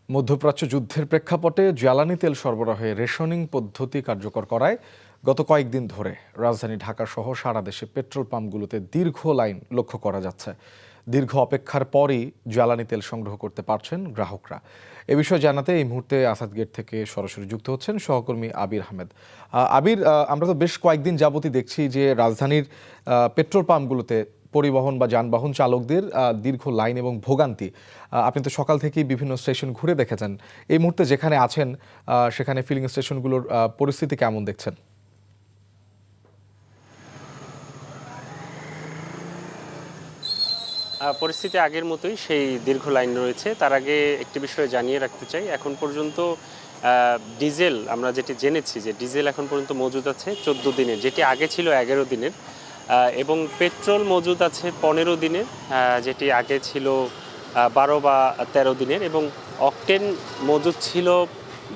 মধ্যপ্রাচ্য যুদ্ধের প্রেক্ষাপটে জ্বালানি তেল সরবরাহে রেশনিং পদ্ধতি কার্যকর করায় গত কয়েকদিন ধরে রাজধানী ঢাকাসহ সারা দেশে পেট্রোল পাম্পগুলোতে দীর্ঘ লাইন লক্ষ্য করা যাচ্ছে। দীর্ঘ অপেক্ষার পরই জ্বালানি তেল সংগ্রহ করতে পারছেন গ্রাহকরা। এ বিষয়ে জানাতে এই মুহূর্তে আসাদ গেট থেকে সরাসরি যুক্ত হচ্ছেন সহকর্মী আবির আহমেদ। আবির, আমরা তো বেশ কয়েকদিন যাবতই দেখছি যে রাজধানীর পেট্রোল পাম্পগুলোতে পরিবহন বা যানবাহন চালকদের দীর্ঘ লাইন এবং ভোগান্তি। আপনি তো সকাল থেকেই বিভিন্ন স্টেশন ঘুরে দেখেছেন। এই মুহূর্তে যেখানে আছেন সেখানে ফিলিং স্টেশনগুলোর পরিস্থিতি কেমন দেখছেন? পরিস্থিতি আগের মতোই, সেই দীর্ঘ লাইন রয়েছে। তার আগে একটি বিষয় জানিয়ে রাখতে চাই, এখন পর্যন্ত ডিজেল আমরা যেটি জেনেছি যে ডিজেল এখন পর্যন্ত মজুদ আছে 14 দিনের, যেটি আগে ছিল 11 দিনের, এবং পেট্রোল মজুদ আছে 15 দিনের, যেটি আগে ছিল 12 বা 13 দিনের, এবং অকটেন মজুদ ছিল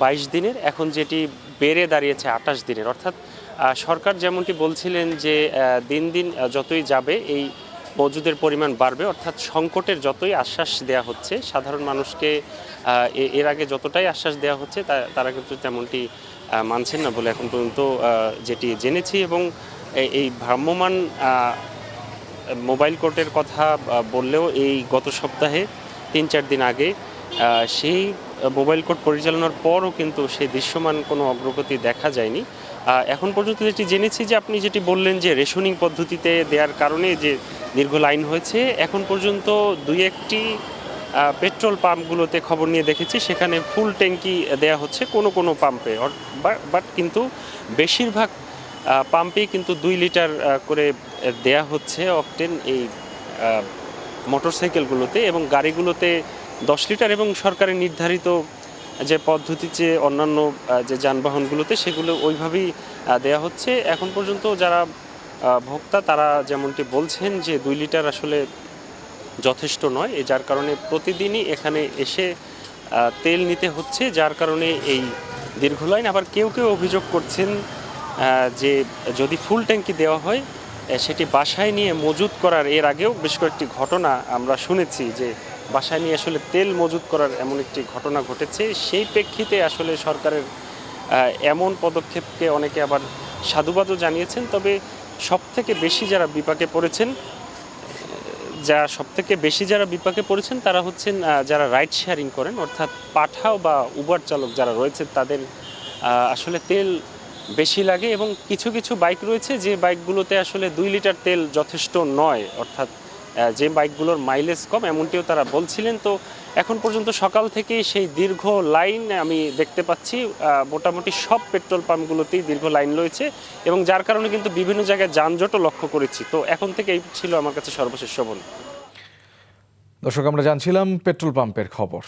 22 দিনের, এখন যেটি বেড়ে দাঁড়িয়েছে 28 দিনের। অর্থাৎ সরকার যেমনটি বলছিলেন যে দিন দিন যতই যাবে এই মজুদের পরিমাণ বাড়বে, অর্থাৎ সংকটের যতই আশ্বাস দেওয়া হচ্ছে সাধারণ মানুষকে, এর আগে যতটাই আশ্বাস দেওয়া হচ্ছে তারা কিন্তু তেমনটি মানছেন না বলে এখন পর্যন্ত যেটি জেনেছি। এবং এই ভ্রাম্যমাণ মোবাইল কোর্টের কথা বললেও এই গত সপ্তাহে 3-4 দিন আগে সেই মোবাইল কোর্ট পরিচালনার পরও কিন্তু সেই দৃশ্যমান কোনো অগ্রগতি দেখা যায়নি। এখন পর্যন্ত যেটি জেনেছি যে আপনি যেটি বললেন যে রেশনিং পদ্ধতিতে দেওয়ার কারণে যে দীর্ঘ লাইন হয়েছে, এখন পর্যন্ত 2-1টি পেট্রোল পাম্পগুলোতে খবর নিয়ে দেখেছি সেখানে ফুল ট্যাঙ্কি দেয়া হচ্ছে কোনো কোনো পাম্পে, বাট কিন্তু বেশিরভাগ পাম্পেই কিন্তু 2 লিটার করে দেয়া হচ্ছে অকটেন এই মোটরসাইকেলগুলোতে, এবং গাড়িগুলোতে 10 লিটার, এবং সরকারের নির্ধারিত যে পদ্ধতিতে অন্যান্য যে যানবাহনগুলোতে সেগুলো ওইভাবেই দেয়া হচ্ছে। এখন পর্যন্ত যারা ভোক্তা তারা যেমনটি বলছেন যে 2 লিটার আসলে যথেষ্ট নয়, যার কারণে প্রতিদিনই এখানে এসে তেল নিতে হচ্ছে, যার কারণে এই দীর্ঘ লাইন। আবার কেউ কেউ অভিযোগ করছেন যে যদি ফুল ট্যাঙ্কি দেওয়া হয় সেটি বাসায় নিয়ে মজুত করার, এর আগেও বেশ কয়েকটি ঘটনা আমরা শুনেছি যে বাসায় নিয়ে আসলে তেল মজুত করার এমন একটি ঘটনা ঘটেছে। সেই প্রেক্ষিতে আসলে সরকারের এমন পদক্ষেপকে অনেকে আবার সাধুবাদও জানিয়েছেন। তবে সবথেকে বেশি যারা বিপাকে পড়েছেন তারা হচ্ছেন যারা রাইড শেয়ারিং করেন, অর্থাৎ পাঠাও বা উবার চালক যারা রয়েছে তাদের আসলে তেল বেশি লাগে, এবং কিছু কিছু বাইক রয়েছে যে বাইকগুলোতে আসলে 2 লিটার তেল যথেষ্ট নয়, অর্থাৎ যে বাইকগুলোর মাইলেজ কম, এমনটিও তারা বলছিলেন। তো এখন পর্যন্ত সকাল থেকেই সেই দীর্ঘ লাইন আমি দেখতে পাচ্ছি, মোটামুটি সব পেট্রোল পাম্পগুলোতেই দীর্ঘ লাইন রয়েছে, এবং যার কারণে কিন্তু বিভিন্ন জায়গায় যানজটও লক্ষ্য করেছি। তো এখন থেকে এই ছিল আমার কাছে সর্বশেষ খবর। দর্শক, আমরা জানছিলাম পেট্রোল পাম্পের খবর।